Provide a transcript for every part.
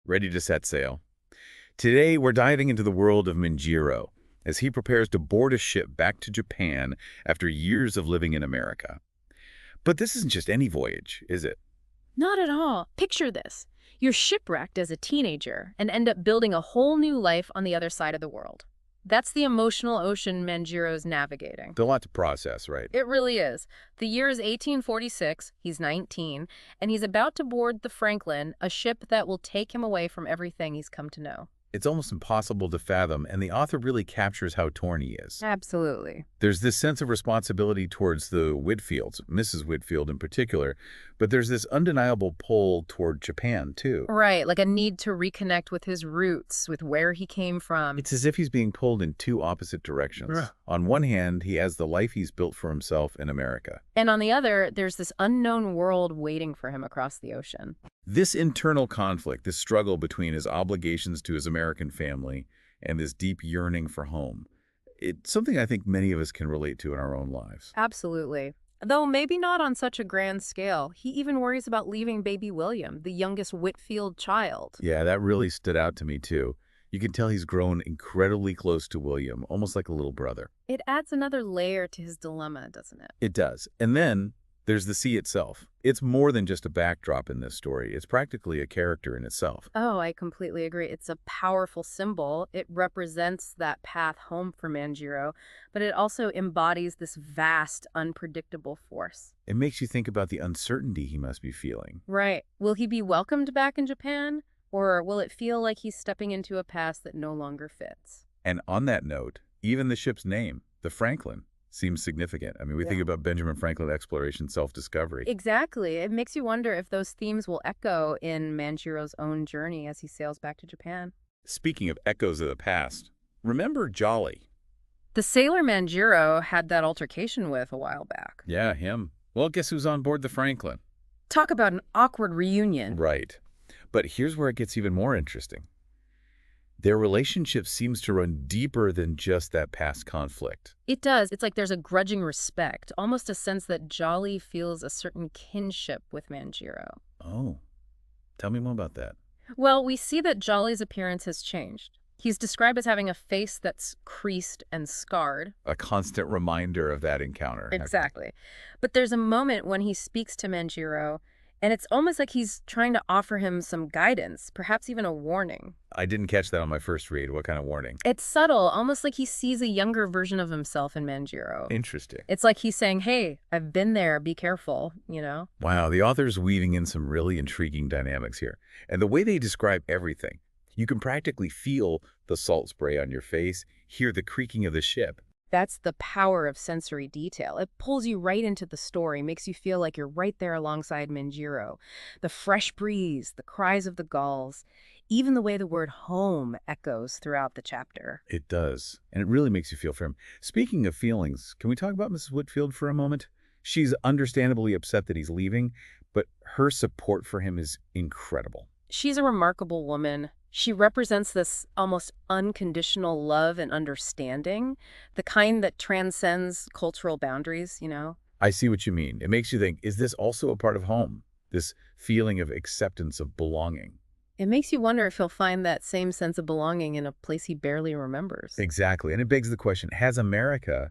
ready to set sail. Today, we're diving into the world of Manjiro as he prepares to board a ship back to Japan after years of living in America. But this isn't just any voyage, is it? Not at all. Picture this. You're shipwrecked as a teenager and end up building a whole new life on the other side of the world. That's the emotional ocean Manjiro's navigating. It's a lot to process, right? It really is. The year is 1846, he's 19, and he's about to board the Franklin, a ship that will take him away from everything he's come to know. It's almost impossible to fathom, and the author really captures how torn he is. Absolutely. There's this sense of responsibility towards the Whitfields, Mrs. Whitfield in particular, but there's this undeniable pull toward Japan, too. Right, like a need to reconnect with his roots, with where he came from. It's as if he's being pulled in two opposite directions. Yeah. On one hand, he has the life he's built for himself in America. And on the other, there's this unknown world waiting for him across the ocean. This internal conflict, this struggle between his obligations to his American family and this deep yearning for home, it's something I think many of us can relate to in our own lives. Absolutely. Though maybe not on such a grand scale. He even worries about leaving baby William, the youngest Whitfield child. Yeah, that really stood out to me, too. You can tell he's grown incredibly close to William, almost like a little brother. It adds another layer to his dilemma, doesn't it? It does. And then there's the sea itself. It's more than just a backdrop in this story. It's practically a character in itself. Oh, I completely agree. It's a powerful symbol. It represents that path home for Manjiro, but it also embodies this vast, unpredictable force. It makes you think about the uncertainty he must be feeling. Right. Will he be welcomed back in Japan? Or will it feel like he's stepping into a past that no longer fits? And on that note, even the ship's name, the Franklin, seems significant. I mean, we think about Benjamin Franklin exploration, self-discovery. Exactly. It makes you wonder if those themes will echo in Manjiro's own journey as he sails back to Japan. Speaking of echoes of the past, remember Jolly? The sailor Manjiro had that altercation with a while back. Yeah, him. Well, guess who's on board the Franklin? Talk about an awkward reunion. Right. But here's where it gets even more interesting. Their relationship seems to run deeper than just that past conflict. It does. It's like there's a grudging respect, almost a sense that Jolly feels a certain kinship with Manjiro. Oh, tell me more about that. Well, we see that Jolly's appearance has changed. He's described as having a face that's creased and scarred. A constant reminder of that encounter. Exactly. But there's a moment when he speaks to Manjiro, and it's almost like he's trying to offer him some guidance, perhaps even a warning. I didn't catch that on my first read. What kind of warning? It's subtle, almost like he sees a younger version of himself in Manjiro. Interesting. It's like he's saying, hey, I've been there, be careful, you know? Wow, the author's weaving in some really intriguing dynamics here. And the way they describe everything, you can practically feel the salt spray on your face, hear the creaking of the ship. That's the power of sensory detail. It pulls you right into the story, makes you feel like you're right there alongside Manjiro. The fresh breeze, the cries of the gulls, even the way the word home echoes throughout the chapter. It does. And it really makes you feel for him. Speaking of feelings, can we talk about Mrs. Whitfield for a moment? She's understandably upset that he's leaving, but her support for him is incredible. She's a remarkable woman. She represents this almost unconditional love and understanding, the kind that transcends cultural boundaries, you know? I see what you mean. It makes you think, is this also a part of home? This feeling of acceptance, of belonging. It makes you wonder if he'll find that same sense of belonging in a place he barely remembers. Exactly. And it begs the question, has America,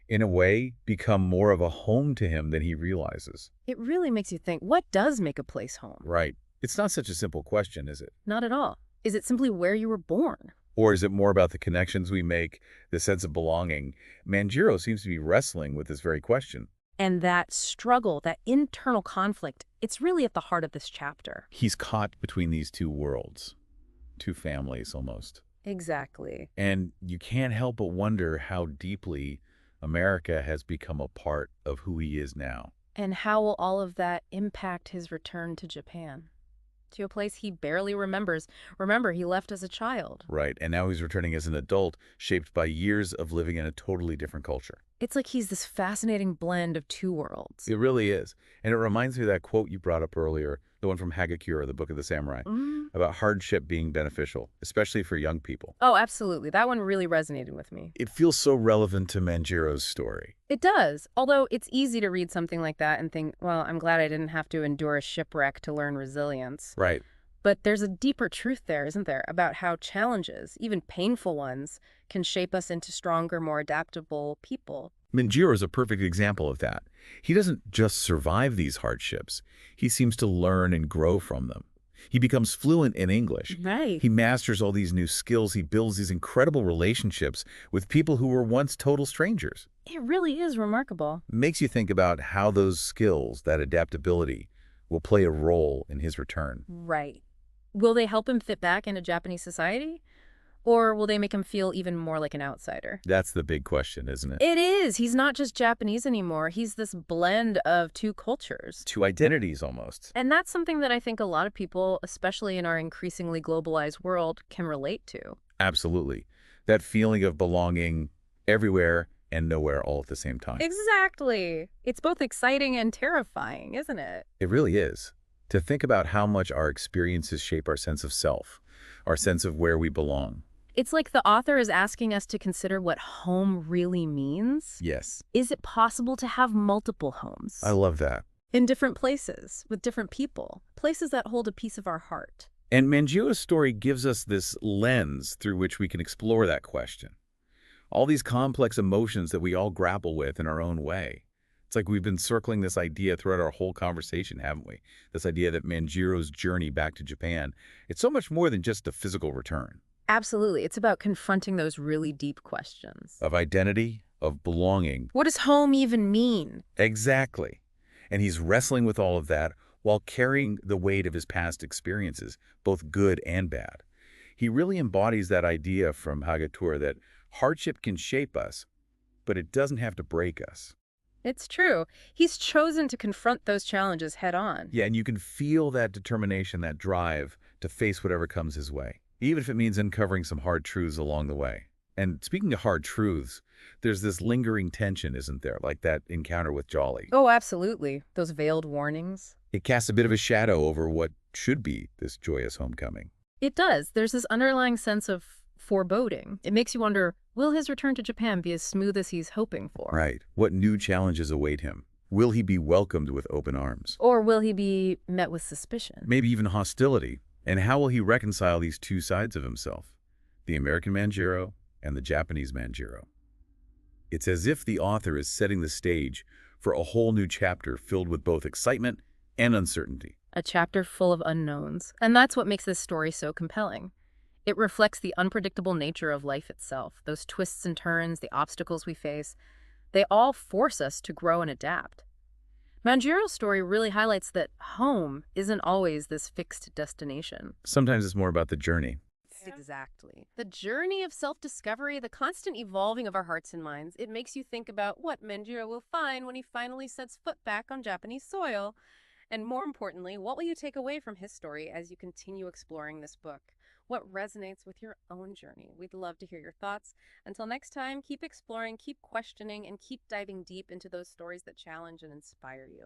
in a way, become more of a home to him than he realizes? It really makes you think, what does make a place home? Right. It's not such a simple question, is it? Not at all. Is it simply where you were born? Or is it more about the connections we make, the sense of belonging? Manjiro seems to be wrestling with this very question. And that struggle, that internal conflict, it's really at the heart of this chapter. He's caught between these two worlds, two families almost. Exactly. And you can't help but wonder how deeply America has become a part of who he is now. And how will all of that impact his return to Japan? To a place he barely remembers. Remember, he left as a child. Right, and now he's returning as an adult, shaped by years of living in a totally different culture. It's like he's this fascinating blend of two worlds. It really is. And it reminds me of that quote you brought up earlier, the one from Hagakure, the Book of the Samurai, about hardship being beneficial, especially for young people. Oh, absolutely. That one really resonated with me. It feels so relevant to Manjiro's story. It does. Although it's easy to read something like that and think, well, I'm glad I didn't have to endure a shipwreck to learn resilience. Right. But there's a deeper truth there, isn't there, about how challenges, even painful ones, can shape us into stronger, more adaptable people. Manjiro is a perfect example of that. He doesn't just survive these hardships. He seems to learn and grow from them. He becomes fluent in English. Right. He masters all these new skills. He builds these incredible relationships with people who were once total strangers. It really is remarkable. Makes you think about how those skills, that adaptability, will play a role in his return. Right. Will they help him fit back into Japanese society? Or will they make him feel even more like an outsider? That's the big question, isn't it? It is. He's not just Japanese anymore. He's this blend of two cultures. Two identities almost. And that's something that I think a lot of people, especially in our increasingly globalized world, can relate to. Absolutely. That feeling of belonging everywhere and nowhere all at the same time. Exactly. It's both exciting and terrifying, isn't it? It really is. To think about how much our experiences shape our sense of self, our sense of where we belong. It's like the author is asking us to consider what home really means. Yes, Is it possible to have multiple homes? I love that. In different places, with different people, places that hold a piece of our heart. And Manjiro's story gives us this lens through which we can explore that question. All these complex emotions that we all grapple with in our own way. It's like we've been circling this idea throughout our whole conversation, haven't we? This idea that Manjiro's journey back to Japan, it's so much more than just a physical return. Absolutely. It's about confronting those really deep questions. Of identity, of belonging. What does home even mean? Exactly. And he's wrestling with all of that while carrying the weight of his past experiences, both good and bad. He really embodies that idea from Hagatura that hardship can shape us, but it doesn't have to break us. It's true. He's chosen to confront those challenges head on. Yeah, and you can feel that determination, that drive to face whatever comes his way, even if it means uncovering some hard truths along the way. And speaking of hard truths, there's this lingering tension, isn't there, like that encounter with Jolly. Oh, absolutely. Those veiled warnings. It casts a bit of a shadow over what should be this joyous homecoming. It does. There's this underlying sense of foreboding. It makes you wonder, will his return to Japan be as smooth as he's hoping for? Right. What new challenges await him? Will he be welcomed with open arms? Or will he be met with suspicion? Maybe even hostility? And how will he reconcile these two sides of himself? The American Manjiro and the Japanese Manjiro. It's as if the author is setting the stage for a whole new chapter filled with both excitement and uncertainty. A chapter full of unknowns. And that's what makes this story so compelling. It reflects the unpredictable nature of life itself, those twists and turns, the obstacles we face. They all force us to grow and adapt. Manjiro's story really highlights that home isn't always this fixed destination. Sometimes it's more about the journey. Exactly. The journey of self-discovery, the constant evolving of our hearts and minds, it makes you think about what Manjiro will find when he finally sets foot back on Japanese soil. And more importantly, what will you take away from his story as you continue exploring this book? What resonates with your own journey? We'd love to hear your thoughts. Until next time, keep exploring, keep questioning, and keep diving deep into those stories that challenge and inspire you.